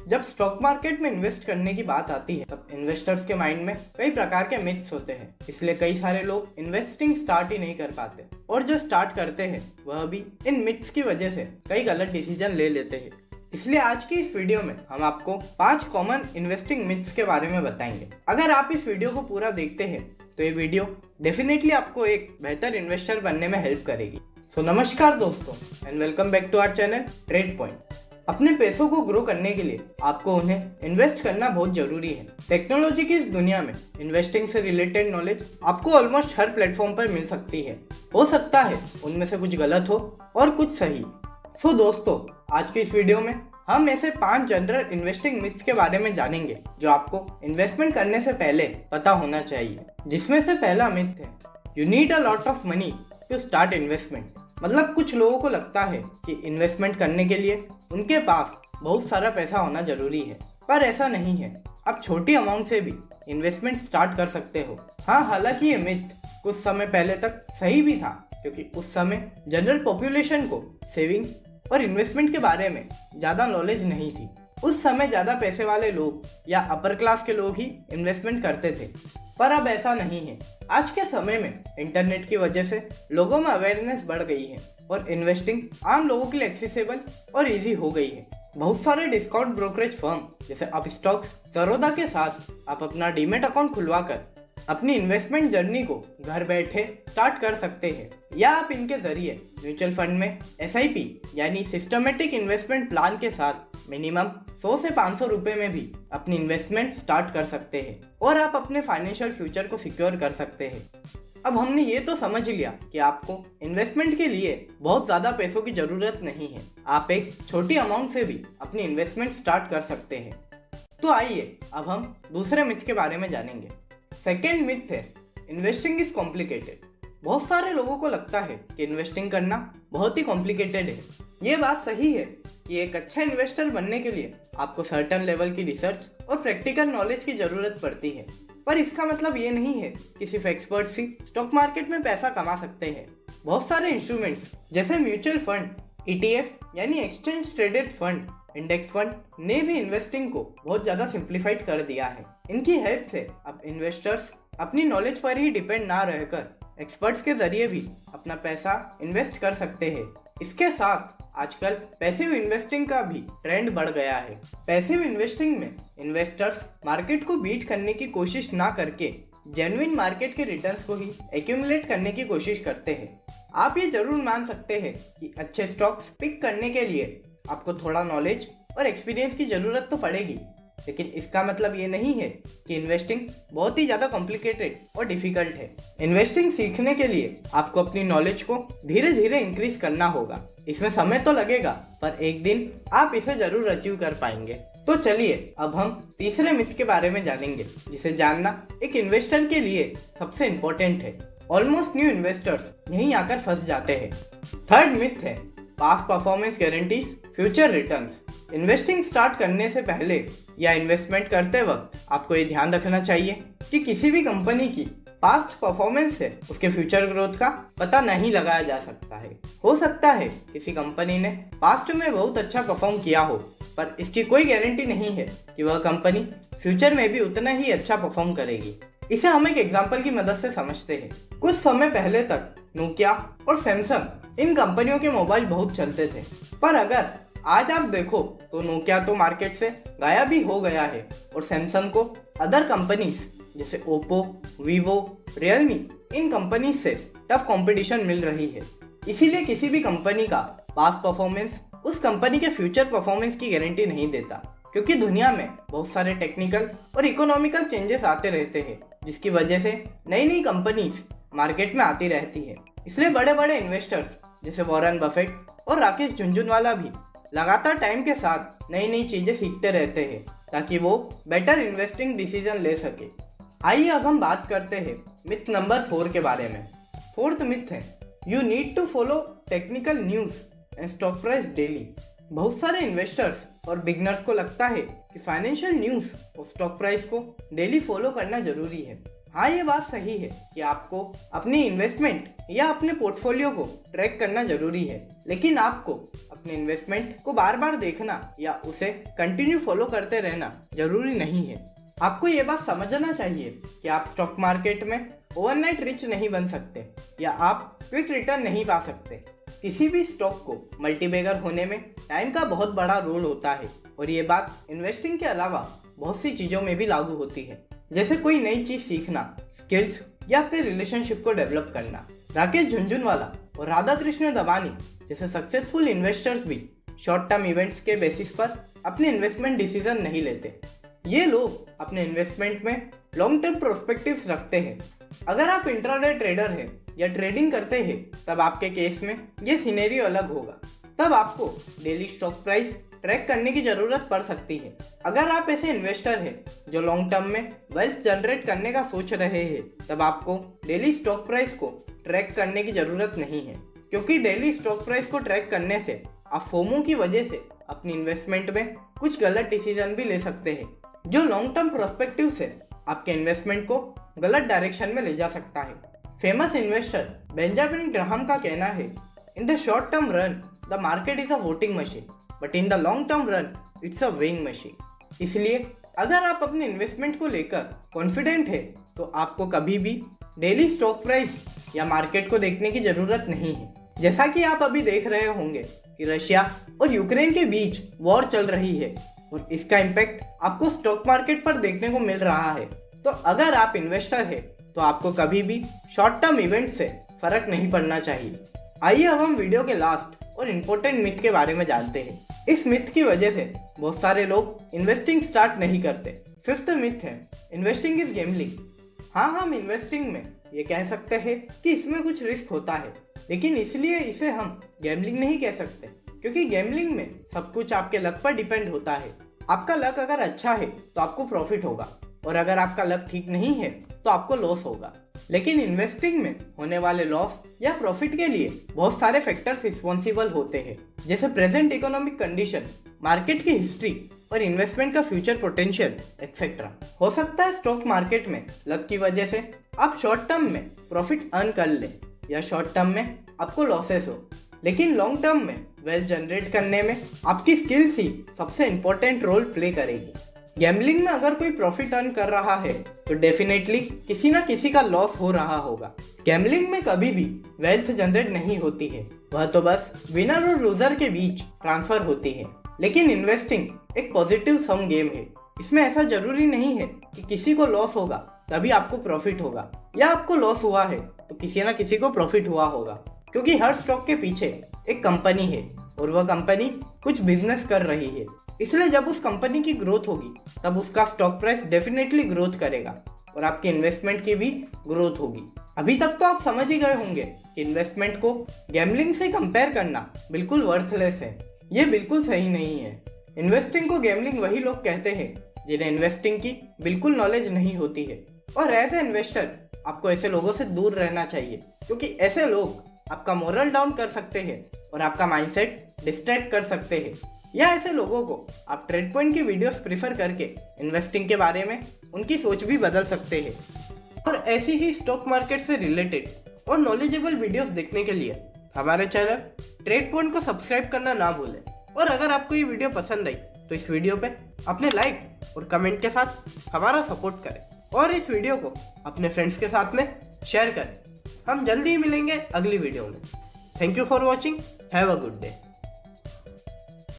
जब stock market में invest करने की बात आती है तब इन्वेस्टर्स के माइंड में कई प्रकार के मिथ्स होते हैं, इसलिए कई सारे लोग इन्वेस्टिंग स्टार्ट ही नहीं कर पाते और जो स्टार्ट करते हैं वह भी इन मिथ्स की वजह से कई गलत डिसीजन ले लेते हैं। इसलिए आज की इस वीडियो में हम आपको 5 कॉमन इन्वेस्टिंग मिथ्स के बारे में बताएंगे। अगर आप इस वीडियो को पूरा देखते हैं तो ये वीडियो डेफिनेटली आपको एक बेहतर इन्वेस्टर बनने में हेल्प करेगी। नमस्कार दोस्तों and welcome back to our channel trade point. अपने पैसों को ग्रो करने के लिए आपको उन्हें इन्वेस्ट करना बहुत जरूरी है। टेक्नोलॉजी की इस दुनिया में इन्वेस्टिंग से रिलेटेड नॉलेज आपको ऑलमोस्ट हर प्लेटफॉर्म पर मिल सकती है। हो सकता है उनमें से कुछ गलत हो और कुछ सही। दोस्तों आज की इस वीडियो में हम ऐसे 5 जनरल इन्वेस्टिंग मिथ्स के बारे में जानेंगे जो आपको इन्वेस्टमेंट करने से पहले पता होना चाहिए। जिसमें से पहला मिथ है you need a lot of money to start investment. मतलब कुछ लोगों को लगता है कि इन्वेस्टमेंट करने के लिए उनके पास बहुत सारा पैसा होना जरूरी है, पर ऐसा नहीं है। आप छोटी अमाउंट से भी इन्वेस्टमेंट स्टार्ट कर सकते हो। हाँ, हालांकि ये मिथ कुछ समय पहले तक सही भी था, क्योंकि उस समय जनरल पॉपुलेशन को सेविंग और इन्वेस्टमेंट के बारे में ज़्यादा नॉलेज नहीं थी। उस समय ज़्यादा पैसे वाले लोग या अपर क्लास के लोग ही इन्वेस्टमेंट करते थे, पर अब ऐसा नहीं है। आज के समय में इंटरनेट की वजह से लोगों में अवेयरनेस बढ़ गई है और इन्वेस्टिंग आम लोगों के लिए एक्सेसिबल और इजी हो गई है। बहुत सारे डिस्काउंट ब्रोकरेज फर्म जैसे अपस्टॉक्स, ज़रोदा के साथ आप अपना डीमेट अकाउंट खुलवाकर अपनी इन्वेस्टमेंट जर्नी को घर बैठे स्टार्ट कर सकते हैं, या आप इनके जरिए म्यूचुअल फंड में SIP यानी सिस्टमेटिक इन्वेस्टमेंट प्लान के साथ मिनिमम 100 से 500 रुपए में भी अपनी इन्वेस्टमेंट स्टार्ट कर सकते हैं और आप अपने फाइनेंशियल फ्यूचर को सिक्योर कर सकते हैं। अब हमने ये तो समझ लिया कि आपको इन्वेस्टमेंट के लिए बहुत ज़्यादा पैसों की ज़रूरत नहीं है। आप एक छोटी अमाउंट से भी अपनी इन्वेस्टमेंट स्टार्ट कर सकते हैं। तो आइए अब हम दूसरे मिथ के बारे में जानेंगे। सेकेंड मिथ है इन्वेस्टिंग इज कॉम्प्लिकेटेड। बहुत सारे लोगों को लगता है कि इन्वेस्टिंग करना बहुत ही कॉम्प्लिकेटेड है। ये बात सही है कि एक अच्छा इन्वेस्टर बनने के लिए आपको सर्टेन लेवल की रिसर्च और प्रैक्टिकल नॉलेज की जरूरत पड़ती है, पर इसका मतलब ये नहीं है कि सिर्फ एक्सपर्ट्स ही स्टॉक मार्केट में पैसा कमा सकते हैं। बहुत सारे इंस्ट्रूमेंट्स जैसे म्यूचुअल फंड, ETF यानी exchange traded fund, index fund ने भी इन्वेस्टिंग को बहुत ज़्यादा सिंप्लीफाइड कर दिया है। इनकी हेल्प से अब इन्वेस्टर्स अपनी नॉलेज पर ही डिपेंड ना रहकर एक्सपर्ट्स के जरिए भी अपना पैसा इन्वेस्ट कर सकते हैं। इसके साथ आजकल पैसिव इन्वेस्टिंग का भी ट्रेंड बढ़ गया है। पैसिव इन्वेस्टिंग में इन्वेस्टर्स मार्केट को बीट करने की कोशिश ना करके जेन्युइन मार्केट के रिटर्न्स को ही एक्यूमुलेट करने की कोशिश करते हैं। आप ये जरूर मान सकते हैं कि अच्छे स्टॉक्स पिक करने के लिए आपको थोड़ा नॉलेज और एक्सपीरियंस की ज़रूरत तो पड़ेगी, लेकिन इसका मतलब ये नहीं है कि इन्वेस्टिंग बहुत ही ज़्यादा कॉम्प्लिकेटेड और डिफिकल्ट है। इन्वेस्टिंग सीखने के लिए आपको अपनी नॉलेज को धीरे धीरे इंक्रीज करना होगा। इसमें समय तो लगेगा, पर एक दिन आप इसे जरूर अचीव कर पाएंगे। तो चलिए अब हम तीसरे मिथ के बारे में जानेंगे, जिसे जानना एक इन्वेस्टर के लिए सबसे इम्पोर्टेंट है। ऑलमोस्ट न्यू इन्वेस्टर्स यहीं आकर फंस जाते हैं। थर्ड मिथ है past performance guarantees future returns. Investing start करने से पहले या इन्वेस्टमेंट करते वक्त आपको ये ध्यान रखना चाहिए कि किसी भी कंपनी की पास्ट परफॉर्मेंस से उसके फ्यूचर ग्रोथ का पता नहीं लगाया जा सकता है। हो सकता है किसी कंपनी ने पास्ट में बहुत अच्छा परफॉर्म किया हो, पर इसकी कोई गारंटी नहीं है कि वह कंपनी फ्यूचर में भी उतना ही अच्छा परफॉर्म करेगी। इसे हम एक एग्जाम्पल की मदद से समझते हैं। कुछ समय पहले तक नोकिया और सैमसंग इन कंपनियों के मोबाइल बहुत चलते थे, पर अगर आज आप देखो तो नोकिया तो मार्केट से गायब ही हो गया है और सैमसंग को अदर कंपनीज जैसे ओप्पो, वीवो, रियलमी इन कंपनीज से टफ कंपटीशन मिल रही है। इसीलिए किसी भी कंपनी का पास्ट परफॉर्मेंस उस कंपनी के फ्यूचर परफॉर्मेंस की गारंटी नहीं देता, क्योंकि दुनिया में बहुत सारे टेक्निकल और इकोनॉमिकल चेंजेस आते रहते हैं, जिसकी वजह से नई नई कंपनीज मार्केट में आती रहती है। इसलिए बड़े बड़े इन्वेस्टर्स जैसे वॉरेन बफेट और राकेश झुनझुनवाला भी लगातार टाइम के साथ नई नई चीजें सीखते रहते हैं ताकि वो बेटर इन्वेस्टिंग डिसीजन ले सके। आइए अब हम बात करते हैं मिथ नंबर 4 के बारे में। फोर्थ मिथ है you need to follow technical news and stock price daily. बहुत सारे इन्वेस्टर्स और बिगनर्स को लगता है कि फाइनेंशियल न्यूज और स्टॉक प्राइस को डेली फॉलो करना जरूरी है, हाँ, ये बात सही है कि आपको अपनी इन्वेस्टमेंट या अपने पोर्टफोलियो को ट्रैक करना जरूरी है, लेकिन आपको अपने इन्वेस्टमेंट को बार बार देखना या उसे कंटिन्यू फॉलो करते रहना जरूरी नहीं है। आपको ये बात समझना चाहिए कि आप स्टॉक मार्केट में ओवरनाइट रिच नहीं बन सकते या आप क्विक रिटर्न नहीं पा सकते। किसी भी स्टॉक को मल्टीबैगर होने में टाइम का बहुत बड़ा रोल होता है और ये बात इन्वेस्टिंग के अलावा बहुत सी चीज़ों में भी लागू होती है, जैसे कोई नई चीज़ सीखना, स्किल्स या अपने रिलेशनशिप को डेवलप करना। राकेश झुनझुनवाला और राधा कृष्ण दबानी जैसे सक्सेसफुल इन्वेस्टर्स भी शॉर्ट टर्म इवेंट्स के बेसिस पर अपने इन्वेस्टमेंट डिसीजन नहीं लेते। ये लोग अपने इन्वेस्टमेंट में लॉन्ग टर्म प्रोस्पेक्टिव्स रखते हैं। अगर आप इंट्राडे ट्रेडर हैं या ट्रेडिंग करते हैं तब आपके केस में ये सिनेरियो अलग होगा। तब आपको डेली स्टॉक प्राइस ट्रैक करने की जरूरत पड़ सकती है। अगर आप ऐसे इन्वेस्टर हैं जो लॉन्ग टर्म में वेल्थ जनरेट करने का सोच रहे हैं तब आपको डेली स्टॉक प्राइस को ट्रैक करने की जरूरत नहीं है, क्योंकि डेली स्टॉक प्राइस को ट्रैक करने से आप फोमो की वजह से अपनी इन्वेस्टमेंट में कुछ गलत डिसीजन भी ले सकते हैं, जो लॉन्ग टर्म प्रोस्पेक्टिव से आपके इन्वेस्टमेंट को गलत डायरेक्शन में ले जा सकता है। फेमस इन्वेस्टर बेंजामिन ग्राहम का कहना है, in the short term run the market is a voting machine, but in the long term run it's a weighing machine. इसलिए अगर आप अपने इन्वेस्टमेंट को लेकर कॉन्फिडेंट है तो आपको कभी भी डेली स्टॉक प्राइस या मार्केट को देखने की जरूरत नहीं है। जैसा कि आप अभी देख रहे होंगे कि रशिया और यूक्रेन के बीच वॉर चल रही है और इसका इम्पैक्ट आपको स्टॉक मार्केट पर देखने को मिल रहा है। तो अगर आप इन्वेस्टर है तो आपको कभी भी शॉर्ट टर्म इवेंट से फर्क नहीं पड़ना चाहिए। आइए अब हम वीडियो के लास्ट और इम्पोर्टेंट मिथ के बारे में जानते हैं। इस मिथ की वजह से बहुत सारे लोग इन्वेस्टिंग स्टार्ट नहीं करते। फिफ्थ मिथ है, इन्वेस्टिंग इज गैम्बलिंग। हाँ, हम इन्वेस्टिंग में ये कह सकते हैं कि इसमें कुछ रिस्क होता है, लेकिन इसलिए इसे हम गैम्बलिंग नहीं कह सकते, क्योंकि गैम्बलिंग में सब कुछ आपके लक पर डिपेंड होता है। आपका लक अगर अच्छा है तो आपको प्रॉफिट होगा और अगर आपका लक ठीक नहीं है तो आपको लॉस होगा। लेकिन इन्वेस्टिंग में होने वाले लॉस या प्रॉफिट के लिए बहुत सारे फैक्टर्स रिस्पॉन्सिबल होते हैं, जैसे प्रेजेंट इकोनॉमिक कंडीशन, मार्केट की हिस्ट्री और इन्वेस्टमेंट का फ्यूचर पोटेंशियल एक्सेट्रा। हो सकता है स्टॉक मार्केट में लक की वजह से आप शॉर्ट टर्म में प्रॉफिट अर्न कर ले या शॉर्ट टर्म में आपको लॉसेस हो, लेकिन लॉन्ग टर्म में वेल्थ जनरेट करने में आपकी स्किल्स ही सबसे इंपॉर्टेंट रोल प्ले करेगी। गैम्बलिंग में अगर कोई प्रॉफिट अर्न कर रहा है तो डेफिनेटली किसी ना किसी का लॉस हो रहा होगा। गैम्बलिंग में कभी भी वेल्थ जनरेट नहीं होती है, वह तो बस विनर और लूजर के बीच ट्रांसफर होती है। लेकिन इन्वेस्टिंग एक पॉजिटिव सम गेम है। इसमें ऐसा जरूरी नहीं है कि किसी को लॉस होगा तभी आपको प्रॉफिट होगा, या आपको लॉस हुआ है तो किसी ना किसी को प्रॉफिट हुआ होगा, क्योंकि हर स्टॉक के पीछे एक कंपनी है और वह कंपनी कुछ बिजनेस कर रही है। इसलिए जब उस कंपनी की ग्रोथ होगी तब उसका स्टॉक प्राइस डेफिनेटली ग्रोथ करेगा और आपकी इन्वेस्टमेंट की भी ग्रोथ होगी। अभी तक तो आप समझ ही गए होंगे कि इन्वेस्टमेंट को गैम्बलिंग से कंपेयर करना बिल्कुल वर्थलेस है। ये बिल्कुल सही नहीं है। इन्वेस्टिंग को गैम्बलिंग वही लोग कहते हैं जिन्हें इन्वेस्टिंग की बिल्कुल नॉलेज नहीं होती है, और एज ए इन्वेस्टर आपको ऐसे लोगों से दूर रहना चाहिए, क्योंकि ऐसे लोग आपका मोरल डाउन कर सकते हैं और आपका माइंडसेट डिस्ट्रैक्ट कर सकते हैं। या ऐसे लोगों को आप ट्रेड पॉइंट की वीडियोस प्रीफर करके इन्वेस्टिंग के बारे में उनकी सोच भी बदल सकते हैं। और ऐसी ही स्टॉक मार्केट से रिलेटेड और नॉलेजेबल वीडियोस देखने के लिए हमारे चैनल ट्रेड पॉइंट को सब्सक्राइब करना ना भूलें। और अगर आपको ये वीडियो पसंद आई तो इस वीडियो पे अपने लाइक और कमेंट के साथ हमारा सपोर्ट करें और इस वीडियो को अपने फ्रेंड्स के साथ में शेयर करें। हम जल्दी ही मिलेंगे अगली वीडियो में। Thank you for watching. Have a good day.